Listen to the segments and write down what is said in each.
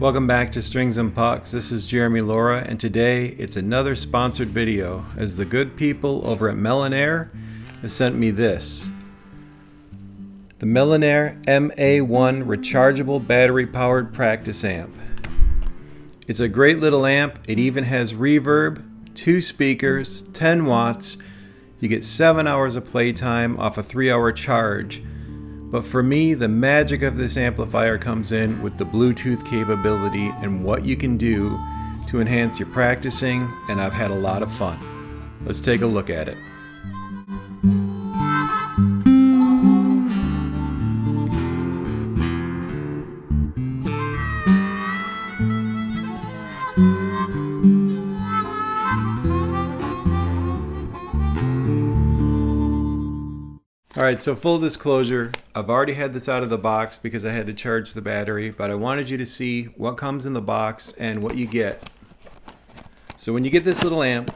Welcome back to Strings and Pucks. This is Jeremy Laura, and today it's another sponsored video as the good people over at Melonare have sent me this. The Melonare MA-1 rechargeable battery powered practice amp. It's a great little amp. It even has reverb, 2 speakers, 10 watts. You get 7 hours of playtime off a 3-hour charge. But for me, the magic of this amplifier comes in with the Bluetooth capability and what you can do to enhance your practicing, and I've had a lot of fun. Let's take a look at it. Alright, so full disclosure, I've already had this out of the box because I had to charge the battery, but I wanted you to see what comes in the box and what you get. So when you get this little amp,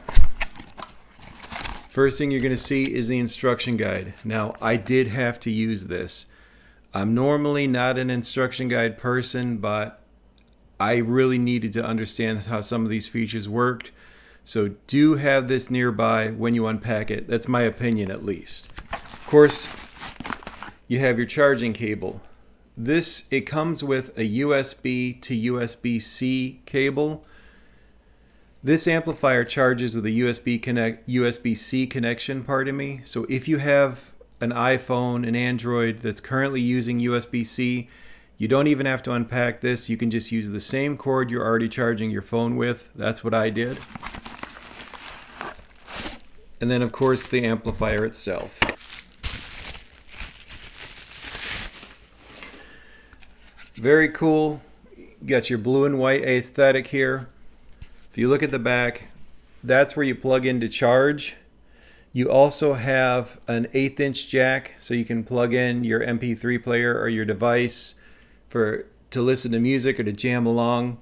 first thing you're going to see is the instruction guide. Now, I did have to use this. I'm normally not an instruction guide person, but I really needed to understand how some of these features worked. So do have this nearby when you unpack it. That's my opinion, at least. Of course, you have your charging cable. It comes with a USB to USB-C cable. This amplifier charges with a USB-C connection, So if you have an iPhone, an Android that's currently using USB-C, you don't even have to unpack this. You can just use the same cord you're already charging your phone with. That's what I did. And then, of course, the amplifier itself. Very cool. You got your blue and white aesthetic here. If you look at the back, that's where you plug in to charge. You also have an 1/8" jack, so you can plug in your MP3 player or your device to listen to music or to jam along.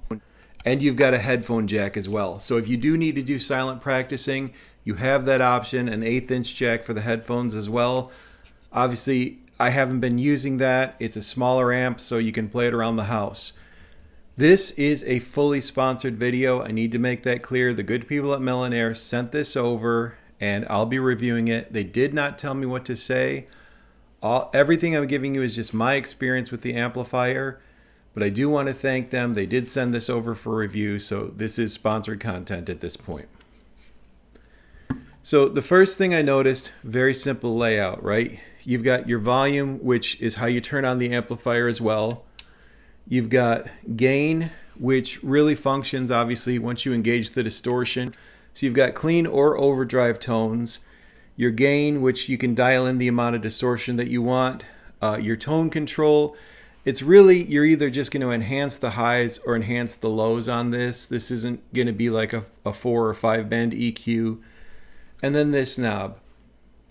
And you've got a headphone jack as well. So if you do need to do silent practicing, you have that option, an 1/8" jack for the headphones as well. Obviously, I haven't been using that. It's a smaller amp, so you can play it around the house. This is a fully sponsored video. I need to make that clear. The good people at Melonare sent this over, and I'll be reviewing it. They did not tell me what to say. Everything I'm giving you is just my experience with the amplifier, but I do want to thank them. They did send this over for review, so this is sponsored content at this point. So the first thing I noticed, very simple layout, right? You've got your volume, which is how you turn on the amplifier as well. You've got gain, which really functions, obviously, once you engage the distortion. So you've got clean or overdrive tones. Your gain, which you can dial in the amount of distortion that you want. Your tone control, it's really, you're either just going to enhance the highs or enhance the lows on this. This isn't going to be like a 4 or 5 band EQ. And then this knob.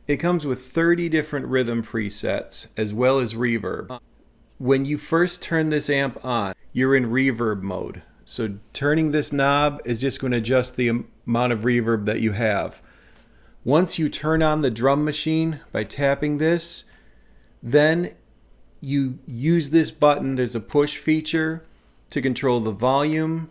It comes with 30 different rhythm presets as well as reverb. When you first turn this amp on, you're in reverb mode. So turning this knob is just going to adjust the amount of reverb that you have. Once you turn on the drum machine by tapping this, then you use this button. There's a push feature to control the volume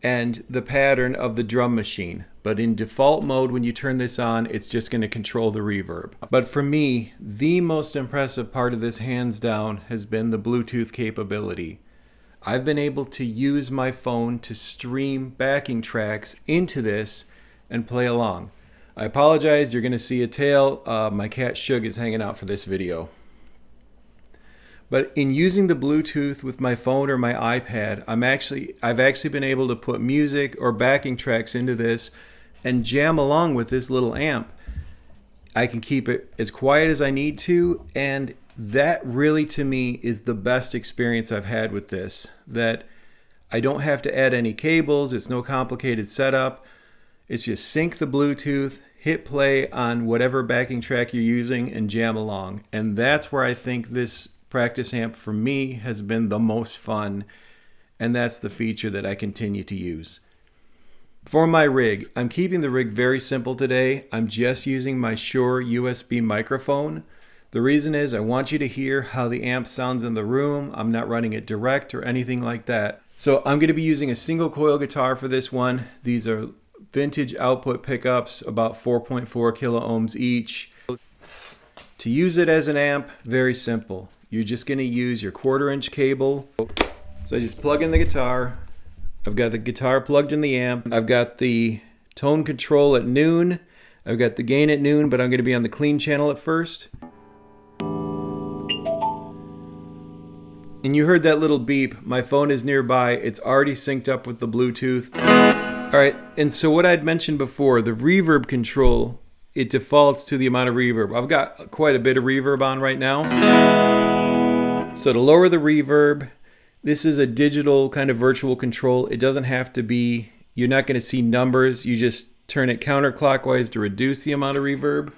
and the pattern of the drum machine. But in default mode, when you turn this on, it's just going to control the reverb. But for me, the most impressive part of this, hands down, has been the Bluetooth capability. I've been able to use my phone to stream backing tracks into this and play along. I apologize, you're going to see a tail. My cat Shug is hanging out for this video. But in using the Bluetooth with my phone or my iPad, I've actually been able to put music or backing tracks into this and jam along with this little amp. I can keep it as quiet as I need to, and that really, to me, is the best experience I've had with this. That I don't have to add any cables, it's no complicated setup. It's just sync the Bluetooth, hit play on whatever backing track you're using, and jam along. And that's where I think this practice amp for me has been the most fun, and that's the feature that I continue to use. For my rig, I'm keeping the rig very simple today. I'm just using my Shure USB microphone. The reason is I want you to hear how the amp sounds in the room. I'm not running it direct or anything like that. So I'm going to be using a single coil guitar for this one. These are vintage output pickups, about 4.4 kilo ohms each. To use it as an amp, very simple. You're just going to use your 1/4-inch cable. So I just plug in the guitar. I've got the guitar plugged in the amp. I've got the tone control at noon. I've got the gain at noon, but I'm going to be on the clean channel at first. And you heard that little beep. My phone is nearby. It's already synced up with the Bluetooth. All right, and so what I'd mentioned before, the reverb control, it defaults to the amount of reverb. I've got quite a bit of reverb on right now. So to lower the reverb, this is a digital kind of virtual control. It doesn't have to be, you're not going to see numbers. You just turn it counterclockwise to reduce the amount of reverb.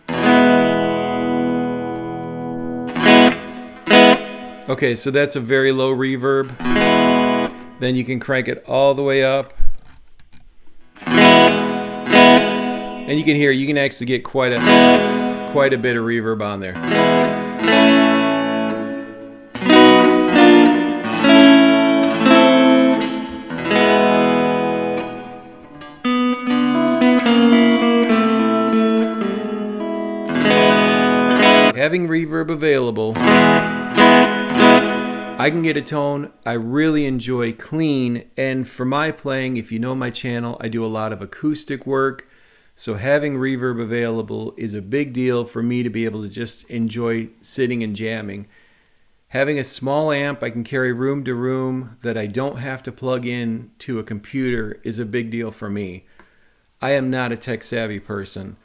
Okay, so that's a very low reverb. Then you can crank it all the way up. And you can hear, you can actually get quite a bit of reverb on there. Having reverb available, I can get a tone I really enjoy clean, and for my playing, if you know my channel, I do a lot of acoustic work, so having reverb available is a big deal for me to be able to just enjoy sitting and jamming. Having a small amp I can carry room to room that I don't have to plug in to a computer is a big deal for me. I am not a tech savvy person.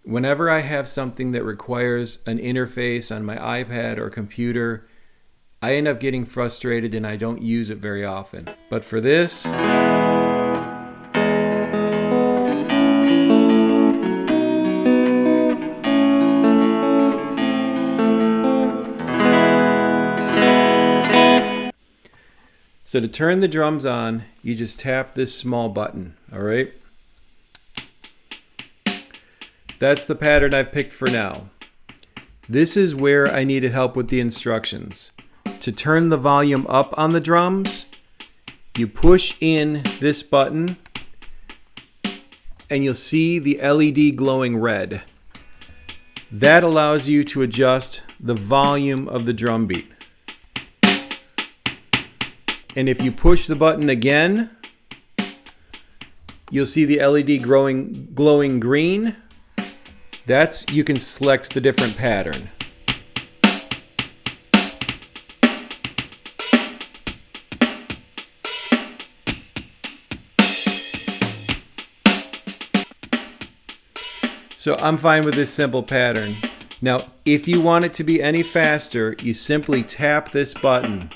Whenever I have something that requires an interface on my iPad or computer, I end up getting frustrated and I don't use it very often. But for this, so to turn the drums on, you just tap this small button, all right? That's the pattern I've picked for now. This is where I needed help with the instructions. To turn the volume up on the drums, you push in this button and you'll see the LED glowing red. That allows you to adjust the volume of the drum beat. And if you push the button again, you'll see the LED glowing green. You can select the different pattern. So I'm fine with this simple pattern. Now, if you want it to be any faster, you simply tap this button.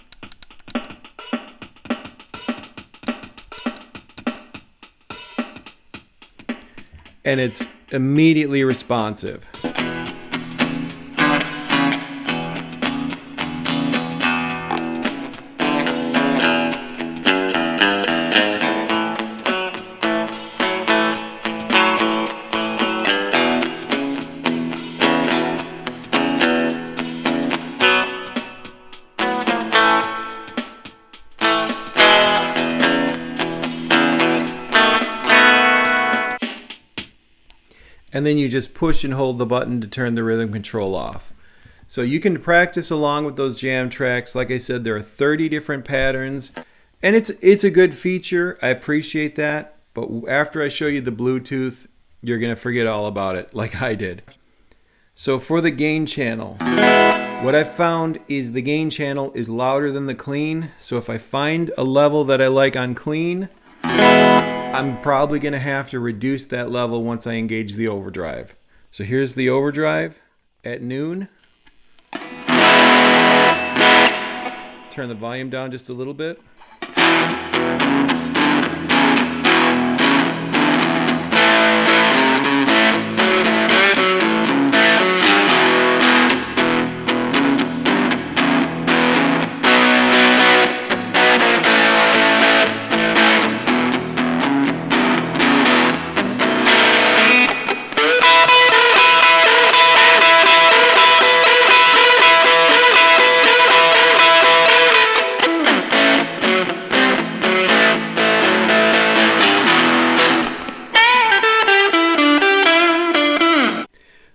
And it's immediately responsive. And then you just push and hold the button to turn the rhythm control off. So you can practice along with those jam tracks. Like I said, there are 30 different patterns, and it's a good feature. I appreciate that, but after I show you the Bluetooth, you're gonna forget all about it, like I did. So for the gain channel, what I've found is the gain channel is louder than the clean. So if I find a level that I like on clean, I'm probably going to have to reduce that level once I engage the overdrive. So here's the overdrive at noon. Turn the volume down just a little bit.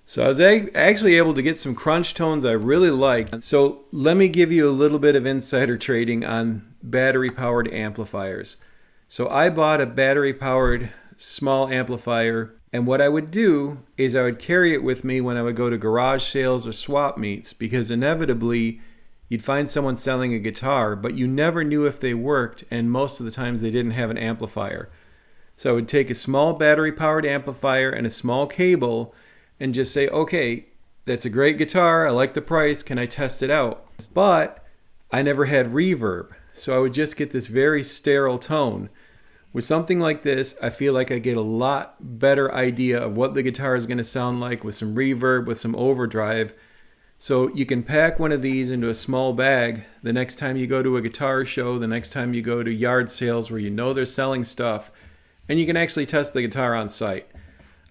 So I was actually able to get some crunch tones I really liked. So let me give you a little bit of insider trading on battery powered amplifiers. So I bought a battery powered small amplifier, and what I would do is I would carry it with me when I would go to garage sales or swap meets, because inevitably you'd find someone selling a guitar, but you never knew if they worked, and most of the times they didn't have an amplifier. So I would take a small battery powered amplifier and a small cable and just say, okay, that's a great guitar, I like the price, can I test it out? But I never had reverb, so I would just get this very sterile tone. With something like this, I feel like I get a lot better idea of what the guitar is going to sound like with some reverb, with some overdrive. So you can pack one of these into a small bag the next time you go to a guitar show, the next time you go to yard sales where you know they're selling stuff, and you can actually test the guitar on site.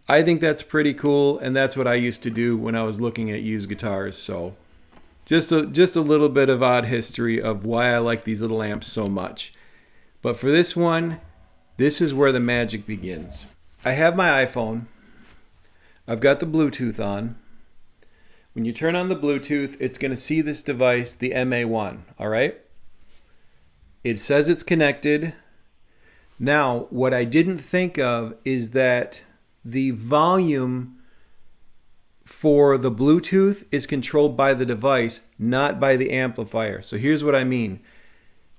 I think that's pretty cool, and that's what I used to do when I was looking at used guitars. So just a little bit of odd history of why I like these little amps so much. But for this one, this is where the magic begins. I have my iPhone. I've got the Bluetooth on. When you turn on the Bluetooth, it's going to see this device, the MA-1, all right? It says it's connected. Now, what I didn't think of is that the volume for the Bluetooth is controlled by the device, not by the amplifier. So here's what I mean.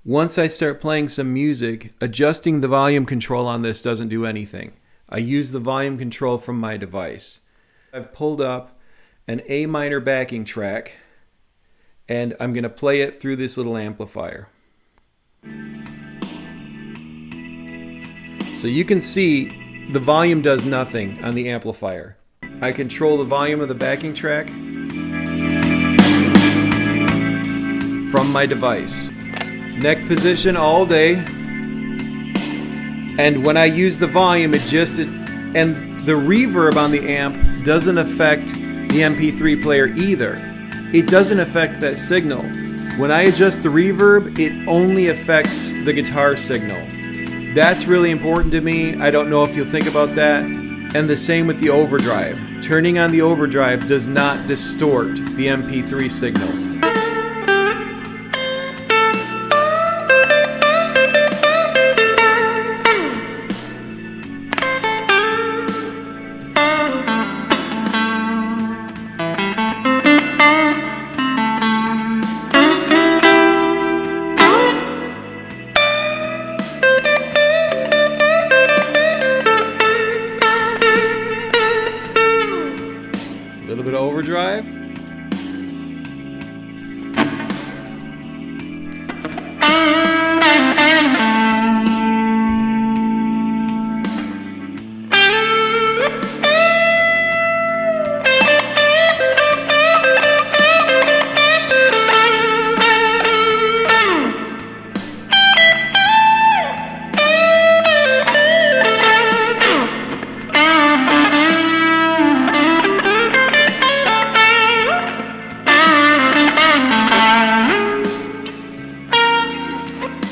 Once I start playing some music, adjusting the volume control on this doesn't do anything. I use the volume control from my device. I've pulled up an A minor backing track, and I'm going to play it through this little amplifier. So you can see the volume does nothing on the amplifier. I control the volume of the backing track from my device. Neck position all day. And when I use the volume, and the reverb on the amp doesn't affect the MP3 player either. It doesn't affect that signal. When I adjust the reverb, it only affects the guitar signal. That's really important to me. I don't know if you'll think about that. And the same with the overdrive. Turning on the overdrive does not distort the MP3 signal. A little bit of overdrive.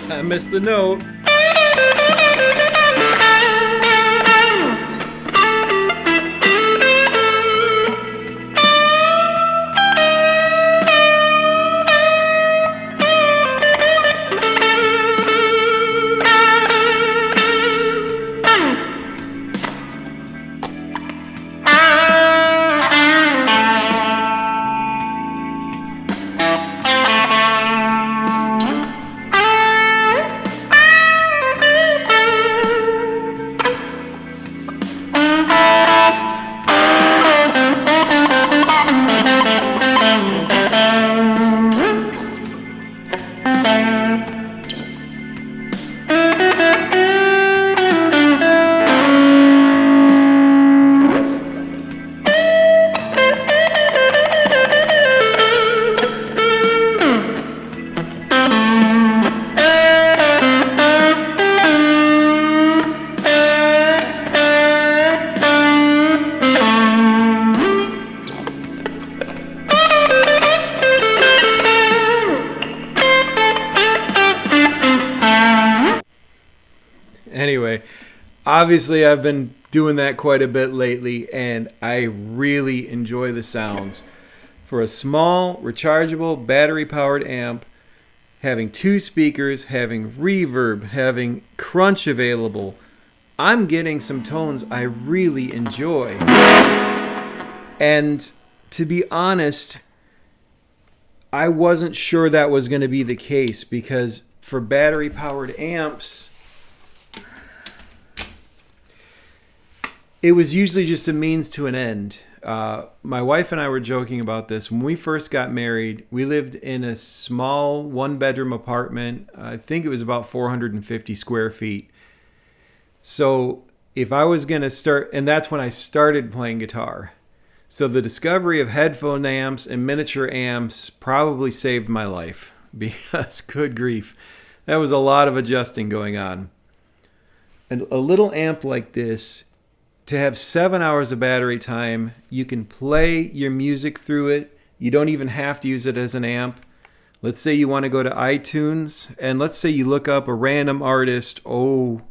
I missed the note. Obviously, I've been doing that quite a bit lately, and I really enjoy the sounds. For a small, rechargeable, battery-powered amp, having 2 speakers, having reverb, having crunch available, I'm getting some tones I really enjoy. And to be honest, I wasn't sure that was going to be the case, because for battery-powered amps, it was usually just a means to an end. My wife and I were joking about this. When we first got married, we lived in a small 1-bedroom apartment. I think it was about 450 square feet. So if I was going to start, and that's when I started playing guitar. So the discovery of headphone amps and miniature amps probably saved my life, because good grief, that was a lot of adjusting going on. And a little amp like this, to have 7 hours of battery time, you can play your music through it. You don't even have to use it as an amp. Let's say you want to go to iTunes, and let's say you look up a random artist. Oh,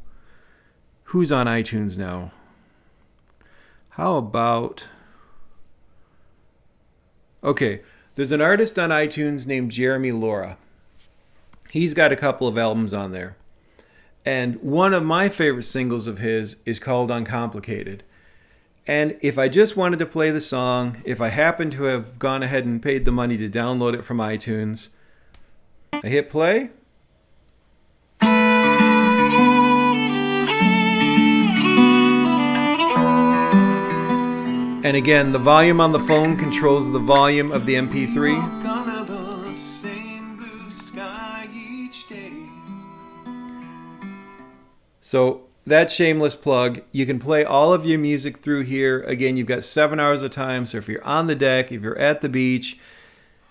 who's on iTunes now? How about... Okay, there's an artist on iTunes named Jeremy Laura. He's got a couple of albums on there. And one of my favorite singles of his is called Uncomplicated. And if I just wanted to play the song, if I happened to have gone ahead and paid the money to download it from iTunes, I hit play. And again, the volume on the phone controls the volume of the MP3. So that shameless plug, you can play all of your music through here. Again, you've got 7 hours of time. So if you're on the deck, if you're at the beach,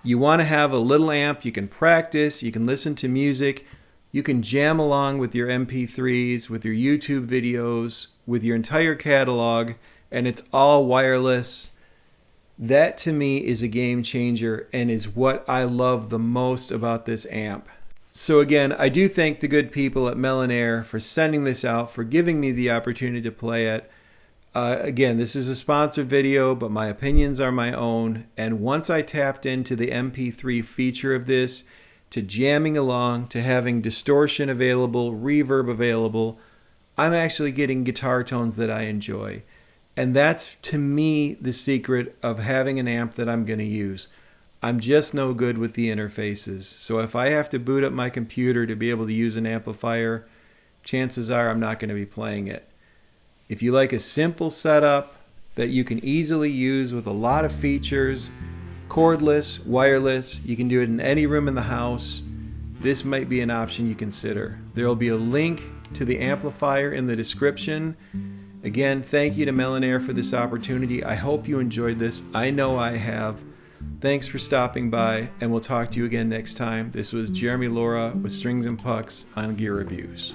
you want to have a little amp, you can practice, you can listen to music, you can jam along with your MP3s, with your YouTube videos, with your entire catalog, and it's all wireless. That to me is a game changer and is what I love the most about this amp. So again, I do thank the good people at Melonare for sending this out, for giving me the opportunity to play it. Again, this is a sponsored video, but my opinions are my own. And once I tapped into the MP3 feature of this, to jamming along, to having distortion available, reverb available, I'm actually getting guitar tones that I enjoy. And that's, to me, the secret of having an amp that I'm going to use. I'm just no good with the interfaces. So if I have to boot up my computer to be able to use an amplifier, chances are I'm not going to be playing it. If you like a simple setup that you can easily use with a lot of features, cordless, wireless, you can do it in any room in the house, this might be an option you consider. There will be a link to the amplifier in the description. Again, thank you to Melonare for this opportunity. I hope you enjoyed this. I know I have. Thanks for stopping by, and we'll talk to you again next time. This was Jeremy Laura with Strings and Pucks on Gear Reviews.